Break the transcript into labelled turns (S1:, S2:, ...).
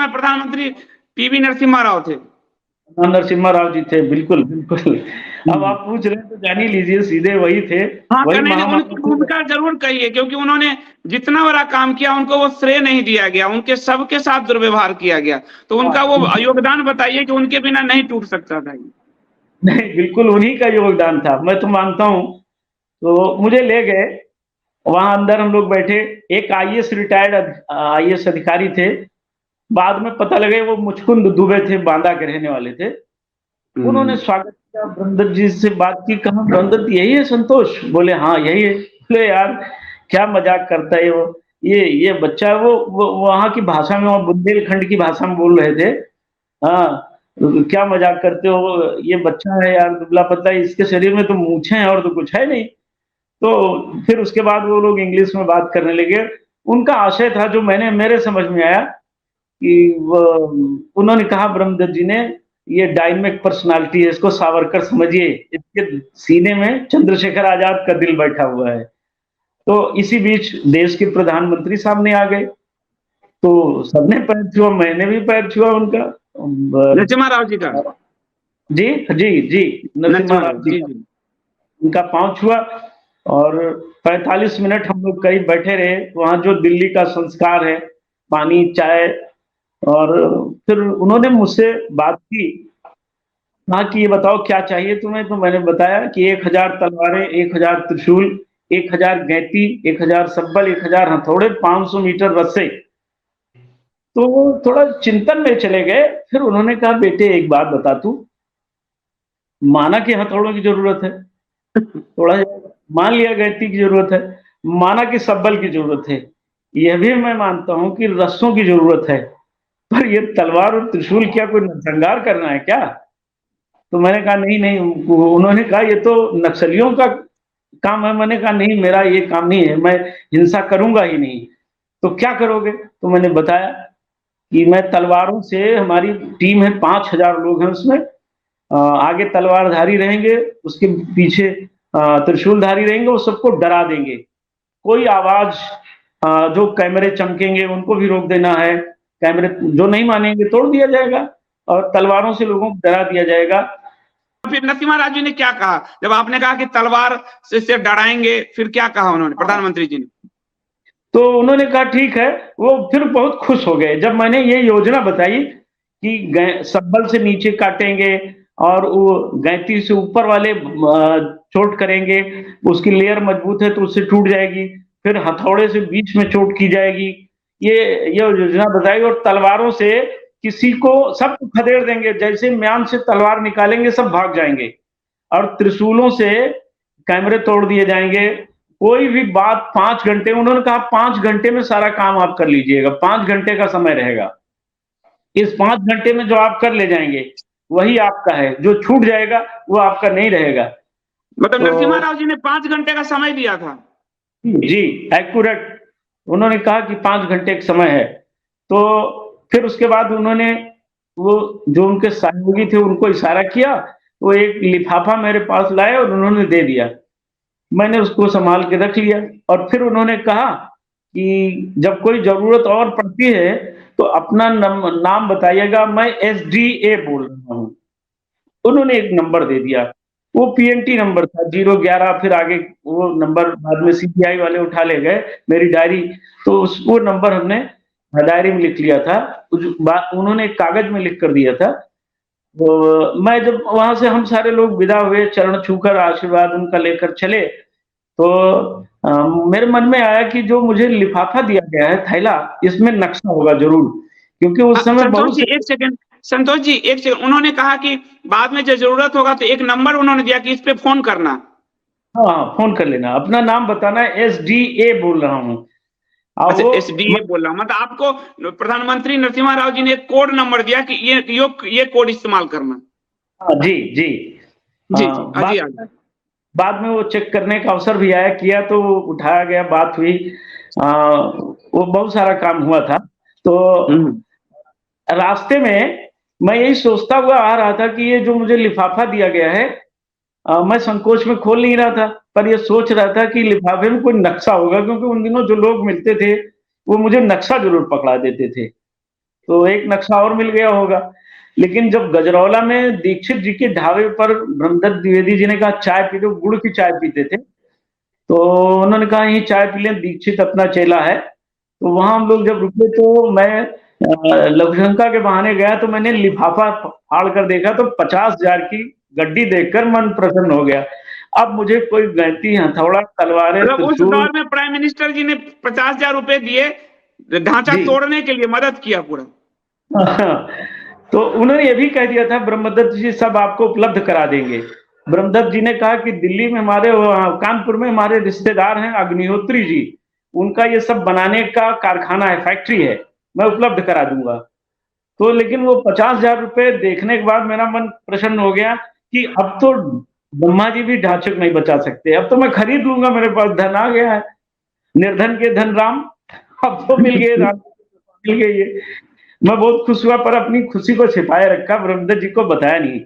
S1: समय प्रधानमंत्री पीवी नरसिम्हा राव थे।
S2: हाँ, नरसिम्हा राव जी थे, बिल्कुल, बिल्कुल। अब आप पूछ रहे हैं तो जान ही लीजिए, सीधे वही थे,
S1: हाँ,
S2: वही
S1: नहीं, उनकी
S2: महामानव थे।
S1: भूमिका ज़रूर कहिए, क्योंकि उन्होंने जितना बड़ा काम किया उनको वो श्रेय नहीं दिया गया, उनके सबके साथ दुर्व्यवहार किया गया। तो
S2: हाँ,
S1: उनका वो
S2: बिल्कुल।
S1: योगदान बताइए कि उनके बिना नहीं टूट सकता था ये।
S2: नहीं, बिल्कुल उन्हीं का योगदान था, मैं तो मानता हूँ। तो मुझे ले गए, वहाँ अंदर हम लोग बैठे, एक आईएएस रिटायर्ड आईएएस अधिकारी थे, बाद में पता लगे वो मुचकुंद दुबे थे, बांदा के रहने वाले थे। उन्होंने स्वागत किया, ब्रह्मदत्त जी से बात की, कहा ब्रह्मदत्त यही है संतोष? बोले हाँ यही है। बोले यार क्या मजाक करता है वो, ये बच्चा वो वहाँ की भाषा में, बुंदेलखंड की भाषा में बोल रहे थे। हाँ, क्या मजाक करते हो, ये बच्चा है यार, दुबला पतला, इसके शरीर में तो मूछें हैं और तो कुछ है नहीं। तो फिर उसके बाद वो लोग इंग्लिश में बात करने लगे। उनका आशय था, जो मेरे समझ में आया, कि वो उन्होंने कहा ब्रह्मदत्त जी ने, ये डायनेमिक पर्सनालिटी है, इसको सावरकर समझिए, इसके सीने में चंद्रशेखर आजाद का दिल बैठा हुआ है। तो इसी बीच देश के प्रधानमंत्री सामने आ गए, तो सबने पैर छुआ, मैंने भी पैर छुआ उनका।
S1: नरसिम्हा राव जी का।
S2: जी, जी, नरसिम्हा
S1: नरसिम्हा
S2: राव
S1: राव,
S2: जी
S1: जी,
S2: का,
S1: जी।
S2: उनका पाँव छुआ। और 45 मिनट हम लोग करीब बैठे रहे। वहाँ जो दिल्ली का संस्कार है, पानी, चाय, और फिर उन्होंने मुझसे बात की, कहा कि ये बताओ क्या चाहिए तुम्हें? तो मैंने बताया कि 1000 तलवारें, 1000 त्रिशूल, 1000 गैती, 1000 सब्बल, 1000 हथौड़े, 500 मीटर रस्से। तो वो थोड़ा चिंतन में चले गए। फिर उन्होंने कहा, बेटे एक बात बता तू, माना कि हथौड़ों की जरूरत है, थोड़ा मान लिया गैती की जरूरत है, माना कि सब्बल की जरूरत है, यह भी मैं मानता हूं कि रस्सों की जरूरत है, पर ये तलवार और त्रिशूल क्या कोई नरसंहार करना है क्या? तो मैंने कहा नहीं नहीं। उन्होंने कहा ये तो नक्सलियों का काम है। मैंने कहा नहीं, मेरा ये काम नहीं है, मैं हिंसा करूंगा ही नहीं। तो क्या करोगे? तो मैंने बताया कि मैं तलवारों से, हमारी टीम है, 5000 लोग हैं उसमें, आगे तलवारधारी रहेंगे, उसके पीछे त्रिशूलधारी रहेंगे, वो सबको डरा देंगे। कोई आवाज, जो कैमरे चमकेंगे उनको भी रोक देना है, कैमरे जो नहीं मानेंगे तोड़ दिया जाएगा, और तलवारों से लोगों को डरा दिया जाएगा।
S1: फिर नरसिम्हा राव जी ने क्या कहा जब आपने कहा कि तलवार से डराएंगे? फिर क्या कहा उन्होंने, प्रधानमंत्री जी ने?
S2: तो उन्होंने कहा ठीक है। वो फिर बहुत खुश हो गए जब मैंने ये योजना बताई कि सब्बल से नीचे काटेंगे और वो गैती से ऊपर वाले चोट करेंगे, उसकी लेयर मजबूत है तो उससे टूट जाएगी, फिर हथौड़े से बीच में चोट की जाएगी। ये योजना बताई, और तलवारों से किसी को, सबको खदेड़ देंगे, जैसे म्यान से तलवार निकालेंगे सब भाग जाएंगे, और त्रिशूलों से कैमरे तोड़ दिए जाएंगे। कोई भी बात 5 घंटे, उन्होंने कहा 5 घंटे में सारा काम आप कर लीजिएगा, 5 घंटे का समय रहेगा। इस 5 घंटे में जो आप कर ले जाएंगे वही आपका है, जो छूट जाएगा वो आपका नहीं रहेगा।
S1: मतलब
S2: तो
S1: नरसिम्हा राव जी ने 5 घंटे का समय दिया था?
S2: जी, एक्यूरेट। उन्होंने कहा कि 5 घंटे का समय है। तो फिर उसके बाद उन्होंने, वो जो उनके सहयोगी थे उनको इशारा किया, वो एक लिफाफा मेरे पास लाए और उन्होंने दे दिया। मैंने उसको संभाल के रख लिया, और फिर उन्होंने कहा कि जब कोई जरूरत और पड़ती है तो अपना नाम बताइएगा, मैं एसडीए बोल रहा हूँ। उन्होंने एक नंबर दे दिया, वो पीएनटी नंबर था 011। फिर आगे वो नंबर बाद में सीबीआई वाले उठा ले गए मेरी डायरी, तो वो नंबर हमने डायरी में लिख लिया था। उन्होंने एक कागज में लिख कर दिया था। तो मैं जब वहां से, हम सारे लोग विदा हुए, चरण छूकर आशीर्वाद उनका लेकर चले, तो मेरे मन में आया कि जो मुझे लिफाफा दिया गया है, थैला, इसमें नक्शा होगा जरूर, क्योंकि उस समय
S1: संतोष
S2: बहुत
S1: जी एक सेकंड, संतोष जी एक सेकंड, उन्होंने कहा कि बाद में जो जरूरत होगा तो एक नंबर उन्होंने दिया कि इस पे फोन करना।
S2: हाँ, फोन कर लेना, अपना नाम बताना है, एसडीए बोल रहा हूँ।
S1: अच्छा, एसडीए बोल रहा हूँ, मतलब आपको प्रधानमंत्री नरसिम्हा राव जी ने एक कोड नंबर दिया कि ये कोड इस्तेमाल करना।
S2: हाँ जी, जी।
S1: जी जी,
S2: बाद बाद में वो चेक करने का अवसर भी आया, किया तो उठाया गया, बात हुई, वो बहुत सारा काम हुआ था। तो रास्ते में मैं यही सोचता हुआ आ रहा था कि ये जो मुझे लिफाफा दिया गया है, मैं संकोच में खोल नहीं रहा था, पर ये सोच रहा था कि लिफाफे में कोई नक्शा होगा, क्योंकि उन दिनों जो लोग मिलते थे वो मुझे नक्शा जरूर पकड़ा देते थे। तो एक नक्शा और मिल गया होगा। लेकिन जब गजरौला में दीक्षित जी के ढाबे पर ब्रह्मदत्त द्विवेदी जी ने कहा चाय पी लो, गुड़ की चाय पीते थे, तो उन्होंने कहा ये चाय पी लें, दीक्षित अपना चेला है। तो वहां हम लोग जब रुके तो मैं लघुशंका के बहाने गया, तो मैंने लिफाफा फाड़ कर देखा तो 50,000 की गड्डी देखकर मन प्रसन्न हो गया। अब मुझे कोई गैंती, हथौड़ा, तलवारें,
S1: मतलब उस
S2: त्रिशूल।
S1: दौर में प्राइम मिनिस्टर जी ने 50,000 रुपए दिए, ढांचा
S2: जी।
S1: तोड़ने के लिए मदद किया पूरा।
S2: तो उन्होंने ये भी कह दिया था ब्रह्मदत्त जी सब आपको उपलब्ध करा देंगे। ब्रह्मदत्त जी ने कहा कि दिल्ली में हमारे कानपुर में हमारे रिश्तेदार हैं अग्निहोत्री जी, उनका ये सब बनाने का कारखाना है, फैक्ट्री है, मैं उपलब्ध करा दूंगा। तो लेकिन वो 50,000 रुपए देखने के बाद मेरा मन प्रसन्न हो गया कि अब तो ब्रह्मा जी भी ढांचे को नहीं बचा सकते, अब तो मैं खरीद लूंगा, मेरे पास धन आ गया है, निर्धन के धन राम। अब तो मिल गए, राम मिल गए ये। मैं बहुत खुश हुआ, पर अपनी खुशी को छिपाए रखा, ब्रह्मदत्त जी को बताया नहीं।